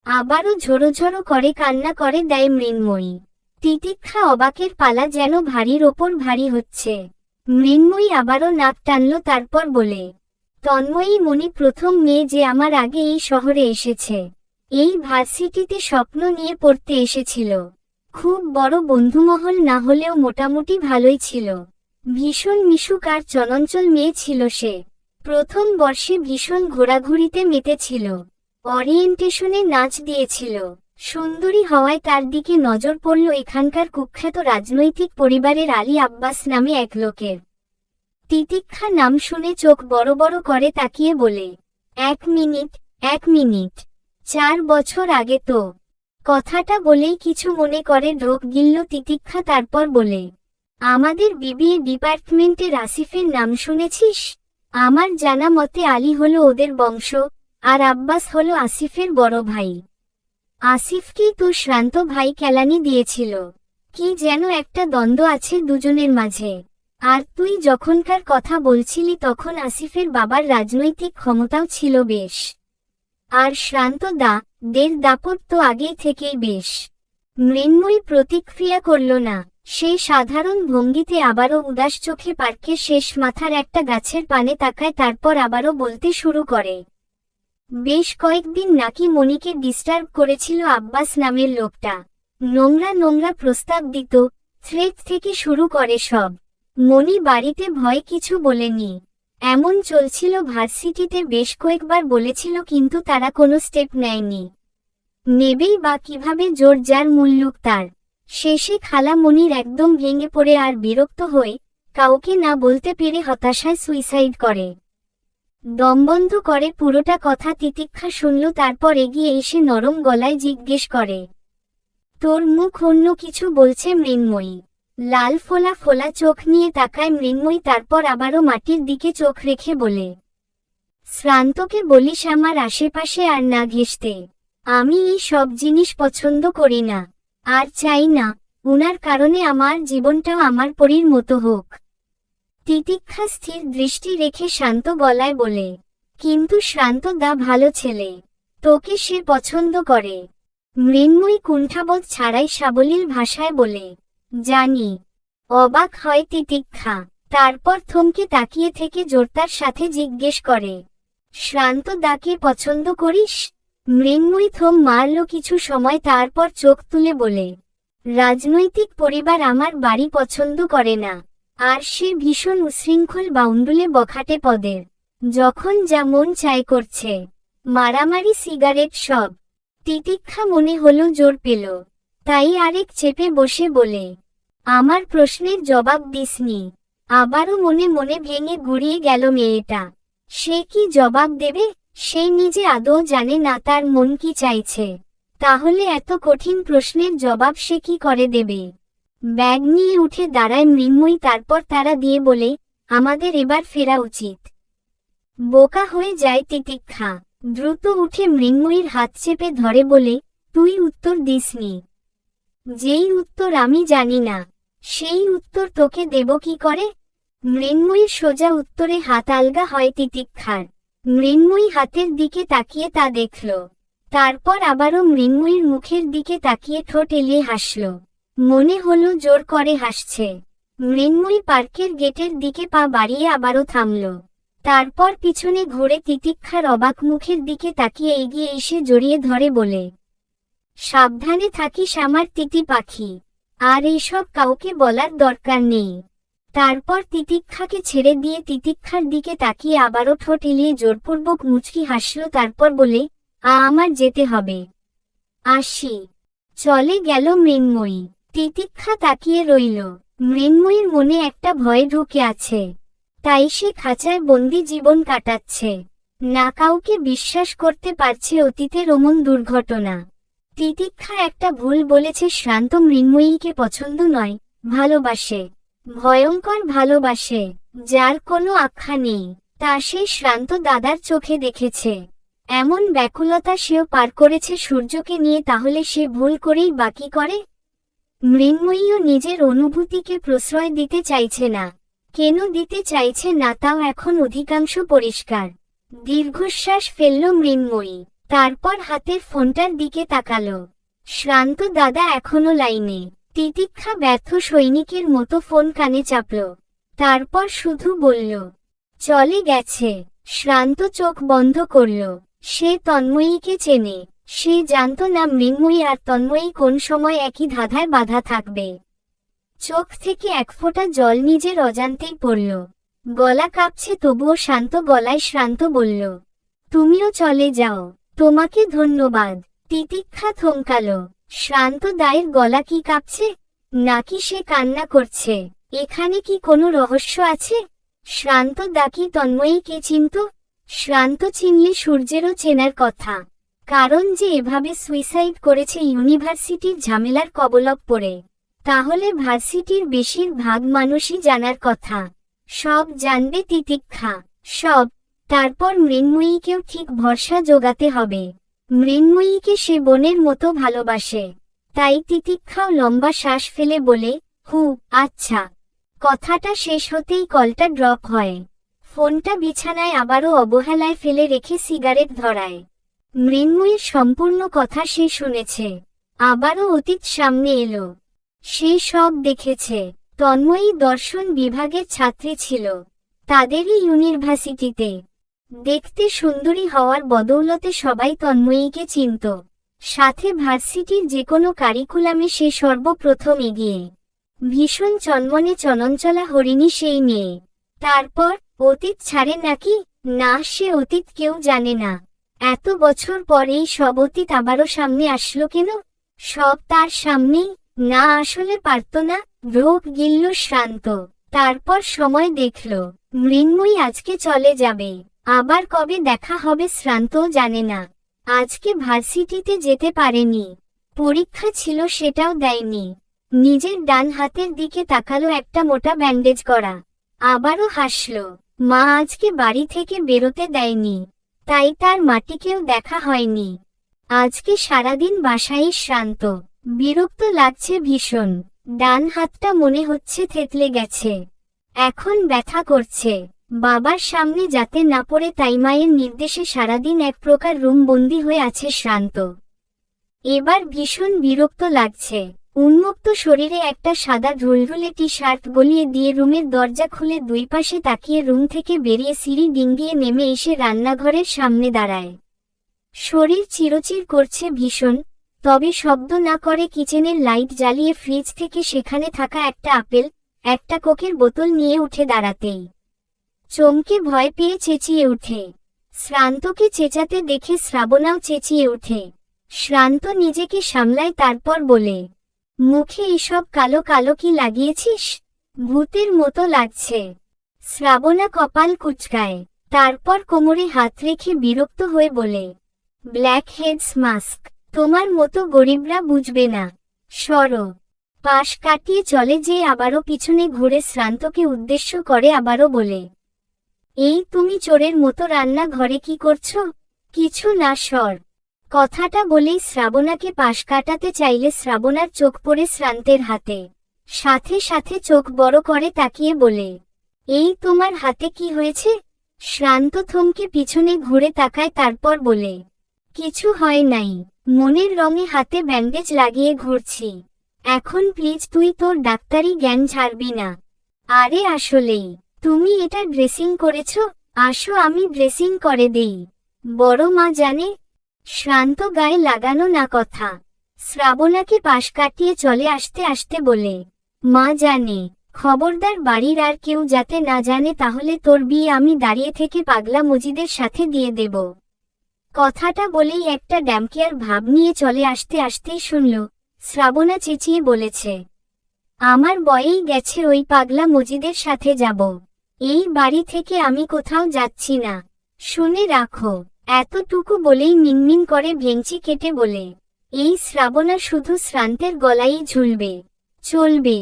আবারও ঝোড়ো ঝোড়ো করে কান্না করে দেয় মৃন্ময়ী। তিতিক্ষা অবাকের পালা যেন ভারীর ওপর ভারী হচ্ছে। মৃন্ময়ী আবারও নাক টানল, তারপর বলে, তন্ময়ী মনি প্রথম মেয়ে যে আমার আগে এই শহরে এসেছে। এই ভার্সিটিতে স্বপ্ন নিয়ে পড়তে এসেছিল। খুব বড় বন্ধুমহল না হলেও মোটামুটি ভালোই ছিল। ভীষণ মিশুক আর চঞ্চল মেয়ে ছিল সে। প্রথম বর্ষে ভীষণ ঘোরাঘুরিতে মেতেছিল। ওরিয়েন্টেশনে নাচ দিয়েছিল। সুন্দরী হওয়ায় তার দিকে নজর পড়ল এখানকার কুখ্যাত রাজনৈতিক পরিবারের আলী আব্বাস নামে এক লোকের। তিতিক্ষা নাম শুনে চোখ বড় বড় করে তাকিয়ে বলে, এক মিনিট, 4 বছর আগে তো। কথাটা বলেই কিছু মনে করে ঢোক গিলল তিতিক্ষা, তারপর বলে, আমাদের বিবিএ ডিপার্টমেন্টের আসিফের নাম শুনেছিস? আমার জানা মতে আলী হলো ওদের বংশ, আর আব্বাস হলো আসিফের বড় ভাই। আসিফকেই তো শ্রান্ত ভাই কেলানি দিয়েছিল। কি যেন একটা দ্বন্দ্ব আছে দুজনের মাঝে। আর তুই যখনকার কথা বলছিলি তখন আসিফের বাবার রাজনৈতিক ক্ষমতাও ছিল বেশ। আর শ্রান্ত দের দাপট তো আগেই থেকেই বেশ। মৃন্ময়ী প্রতিক্রিয়া করল না। সে সাধারণ ভঙ্গিতে আবারও উদাস চোখে পার্কের শেষ মাথার একটা গাছের পানে তাকায়, তারপর আবারও বলতে শুরু করে, বেশ কয়েকদিন নাকি মনিকে ডিস্টার্ব করেছিল আব্বাস নামের লোকটা। নোংরা নোংরা প্রস্তাব দিত, থ্রেট থেকে শুরু করে সব। মনি বাড়িতে ভয় কিছু বলেনি। এমন চলছিল ভার্সিটিতে, বেশ কয়েকবার বলেছিল কিন্তু তারা কোনো স্টেপ নেয়নি। নেবেই বা কিভাবে, জোর যার মুল্লুক তার। শেষে খালা মনির একদম ভেঙে পড়ে আর বিরক্ত হয়ে কাউকে না বলতে পেরে হতাশায় সুইসাইড করে। দমবন্ধ করে পুরোটা কথা তিতিক্ষা শুনল, তারপর এগিয়ে এসে নরম গলায় জিজ্ঞেস করে, তোর মুখ অন্য কিছু বলছে মৃন্ময়ী? লাল ফোলা ফোলা চোখ নিয়ে তাকায় মৃন্ময়ী, তারপর আবারও মাটির দিকে চোখ রেখে বলে, শ্রান্তকে বলিস আমার আশেপাশে আর না ঘেঁষতে। আমি এই সব জিনিস পছন্দ করি না, আর চাই না উনার কারণে আমার জীবনটাও আমার পরীর মতো হোক। তিতিক্ষা স্থির দৃষ্টি রেখে শান্ত গলায় বলে, কিন্তু শ্রান্ত ভালো ছেলে, তোকে সে পছন্দ করে। মৃন্ময়ী কুণ্ঠাবোধ ছাড়াই সাবলীল ভাষায় বলে, জানি। অবাক হয় তিতিক্ষা, তারপর থমকে তাকিয়ে থেকে জোরতার সাথে জিজ্ঞেস করে, শ্রান্ত কে পছন্দ করিস? মৃন্ময়ী থম মারল কিছু সময়, তারপর চোখ তুলে বলে, রাজনৈতিক পরিবার আমার বাড়ি পছন্দ করে না। আর সে ভীষণ উশৃঙ্খল, বাউন্ডুলে বখাটে পদের। যখন যা মন চায় করছে, মারামারি, সিগারেট সব। তিতিক্ষা মনে হলো জোর পেল, তাই আরেক চেপে বসে বলে, আমার প্রশ্নের জবাব দিসনি। আবারও মনে মনে ভেঙে গুড়িয়ে গেল মেয়েটা। সে কি জবাব দেবে? সে নিজে আদৌ জানে না তার মন কি চাইছে। তাহলে এত কঠিন প্রশ্নের জবাব সে কি করে দেবে? ব্যাগ নিয়ে উঠে দাঁড়ায় মৃন্ময়ী, তারপর তাড়া দিয়ে বলে, আমাদের এবার ফেরা উচিত। বোকা হয়ে যায় তিতিক্ষা। দ্রুত উঠে মৃন্ময়ীর হাত চেপে ধরে বলে, তুই উত্তর দিসনি। যেই উত্তর আমি জানি না, সেই উত্তর তোকে দেব কি করে? মৃন্ময়ীর সোজা উত্তরে হাত আলগা হয় তিতিক্ষার। মৃন্ময়ী হাতের দিকে তাকিয়ে তা দেখল, তারপর আবারও মৃন্ময়ীর মুখের দিকে তাকিয়ে ঠোঁট এলিয়ে হাসল। মনে হলো জোর করে হাসছে। মৃন্ময়ী পার্কের গেটের দিকে পা বাড়িয়ে আবারও থামল, তারপর পিছনে ঘুরে তিতিক্ষার অবাক মুখের দিকে তাকিয়ে এগিয়ে এসে জড়িয়ে ধরে বলে, সাবধানে থাকিস আমার তিতি পাখি। আর এইসব কাউকে বলার দরকার নেই। তারপর তিতিক্ষাকে ছেড়ে দিয়ে তিতিক্ষার দিকে তাকিয়ে আবারও ঠোঁট এলিয়ে জোরপূর্বক মুচকি হাসল, তারপর বলে, আমার যেতে হবে, আসি। চলে গেল মৃন্ময়ী। তিতিক্ষা তাকিয়ে রইল। মৃন্ময়ীর মনে একটা ভয় ঢুকে আছে, তাই সে খাঁচায় বন্দি জীবন কাটাচ্ছে। না কাউকে বিশ্বাস করতে পারছে অতীতের অমন দুর্ঘটনা। তিতিক্ষা একটা ভুল বলেছে, শ্রান্ত মৃন্ময়ীকে পছন্দ নয়, ভালোবাসে। ভয়ঙ্কর ভালোবাসে, যার কোনো আখ্যা নেই। তা সে শ্রান্ত দাদার চোখে দেখেছে। এমন ব্যাকুলতা সেও পার করেছে সূর্যকে নিয়ে, তাহলে সে ভুল করেই বাকি করে? মৃন্ময়ীও নিজের অনুভূতিকে প্রশ্রয় দিতে চাইছে না। কেন দিতে চাইছে না তাও এখন অধিকাংশ পরিষ্কার। দীর্ঘশ্বাস ফেলল মৃন্ময়ী। তারপর হাতের ফোনটার দিকে তাকালো। শ্রান্ত দাদা এখনো লাইনে। তিতিক্ষা ব্যর্থ সৈনিকের মতো ফোন কানে চাপল। তারপর শুধু বলল, চলে গেছে। শ্রান্ত চোখ বন্ধ করল। সে তন্ময়ীকে চেনে। সে জানত না মৃন্ময়ী আর তন্ময়ী কোন সময় একই ধাঁধায় বাঁধা থাকবে। চোখ থেকে এক ফোঁটা জল নিজের অজান্তেই পড়ল। গলা কাঁপছে তবুও শান্ত গলায় শ্রান্ত বলল, তুমিও চলে যাও। তোমাকে ধন্যবাদ। তিতিক্ষা থমকালো। শ্রান্ত দায়ের গলা কি কাঁপছে, নাকি সে কান্না করছে? এখানে কি কোনো রহস্য আছে? শ্রান্ত দা কি তন্ময়ীকে চিনত? শ্রান্ত চিনলে সূর্যেরও চেনার কথা, কারণ যে এভাবে সুইসাইড করেছে ইউনিভার্সিটির ঝামেলার কবলক পড়ে। তাহলে ভার্সিটির বেশিরভাগ মানুষই জানার কথা। সব জানবে তিতিক্ষা, সব। তারপর মৃন্ময়ীকেও ঠিক ভরসা জোগাতে হবে। মৃন্ময়ীকে সে বোনের মতো ভালোবাসে। তাই তিতিক্ষাও লম্বা শ্বাস ফেলে বলে, হু, আচ্ছা। কথাটা শেষ হতেই কলটা ড্রপ হয়। ফোনটা বিছানায় আবারও অবহেলায় ফেলে রেখে সিগারেট ধরায়। মৃন্ময়ীর সম্পূর্ণ কথা সে শুনেছে। আবারও অতীত সামনে এলো। সে সব দেখেছে। তন্ময়ী দর্শন বিভাগের ছাত্রী ছিল, তাদেরই ইউনিভার্সিটিতে। দেখতে সুন্দরী হওয়ার বদৌলতে সবাই তন্ময়ীকে চিনত। সাথে ভার্সিটির যে কোনো কারিকুলামে সে সর্বপ্রথম এগিয়ে। ভীষণ চনমনে চনঞ্চলা হরিণী সেই মেয়ে। তারপর অতীত ছাড়ে নাকি? না, সে অতীত কেউ জানে না। এত বছর পর এই সব অতীত আবারও সামনে আসলো কেন? সব তার সামনেই। না, আসলে পারত না। রোগ গিলল শ্রান্ত। তারপর সময় দেখল মৃন্ময়ী আজকে চলে যাবে। আবার কবে দেখা হবে শ্রান্তও জানে না। আজকে ভার্সিটিতে যেতে পারেনি। পরীক্ষা ছিল, সেটাও দেয়নি। নিজের ডান হাতের দিকে তাকালো, একটা মোটা ব্যান্ডেজ করা। আবারও হাসল। মা আজকে বাড়ি থেকে বেরোতে দেয়নি, তাই তার মাটিকেও দেখা হয়নি। আজকে সারাদিন বাসায় শ্রান্ত। বিরক্ত লাগছে ভীষণ। ডান হাতটা মনে হচ্ছে থেতলে গেছে। এখন ব্যথা করছে। বাবার সামনে যাতে না পড়ে তাই মায়ের নির্দেশে সারাদিন এক প্রকার রুম বন্দি হয়ে আছে শ্রান্ত। এবার ভীষণ বিরক্ত লাগছে। উন্মুক্ত শরীরে একটা সাদা ঢুলঢুলে টি শার্ট গলিয়ে দিয়ে রুমের দরজা খুলে দুই পাশে তাকিয়ে রুম থেকে বেরিয়ে সিঁড়ি ডিঙ্গিয়ে নেমে এসে রান্নাঘরের সামনে দাঁড়ায়। শরীর চিরচির করছে ভীষণ, তবে শব্দ না করে কিচেনের লাইট জ্বালিয়ে ফ্রিজ থেকে সেখানে থাকা একটা আপেল, একটা কোকের বোতল নিয়ে উঠে দাঁড়াতেই চমকে ভয় পেয়ে চেঁচিয়ে উঠে। শ্রান্তকে চেঁচাতে দেখে শ্রাবণাও চেঁচিয়ে ওঠে। শ্রান্ত নিজেকে সামলায়, তারপর বলে, মুখে এসব কালো কালো কি লাগিয়েছিস? ভূতের মতো লাগছে। শ্রাবণা কপাল কুঁচকায়, তারপর কোমরে হাত রেখে বিরক্ত হয়ে বলে, ব্ল্যাক হেডস মাস্ক। তোমার মতো গরিবরা বুঝবে না। সরো। পাশ কাটিয়ে চলে যে আবারও পিছনে ঘুরে শ্রান্তকে উদ্দেশ্য করে আবারও বলে, এই তুমি চোরের মতো রান্না ঘরে কি করছো? কিছু না, সর। কথাটা বলেই শ্রাবণাকে পাশ কাটাতে চাইলে শ্রাবণার চোখ পড়ে শ্রান্তের হাতে। সাথে সাথে চোখ বড় করে তাকিয়ে বলে, এই তোমার হাতে কি হয়েছে? শ্রান্ত থমকে পিছনে ঘুরে তাকায়, তারপর বলে, কিছু হয় নাই। মনের রঙে হাতে ব্যান্ডেজ লাগিয়ে ঘুরছি। এখন প্লিজ তুই তোর ডাক্তারি জ্ঞান ছাড়বি না। আরে আসলেই তুমি এটা ড্রেসিং করেছ? আসো আমি ড্রেসিং করে দেই। বড় মা জানে? শ্রান্ত গায়ে লাগানো না কথা। শ্রাবণাকে পাশ কাটিয়ে চলে আসতে আসতে বলে, মা জানে। খবরদার বাড়ির আর কেউ যাতে না জানে, তাহলে তোর বিয়ে আমি দাঁড়িয়ে থেকে পাগলা মজিদের সাথে দিয়ে দেব। কথাটা বলেই একটা ড্যামকেয়ার ভাব নিয়ে চলে আসতে আসতেই শুনল শ্রাবণা চেঁচিয়ে বলেছে, আমার বয়েই গেছে ওই পাগলা মজিদের সাথে যাব। এই বাড়ি থেকে আমি কোথাও যাচ্ছি না, শুনে রাখো। এতটুকু বলেই মিনমিন করে ভেঙচি কেটে বলে, এই শ্রাবণা শুধু শ্রান্তের গলায়ই ঝুলবে, চলবে।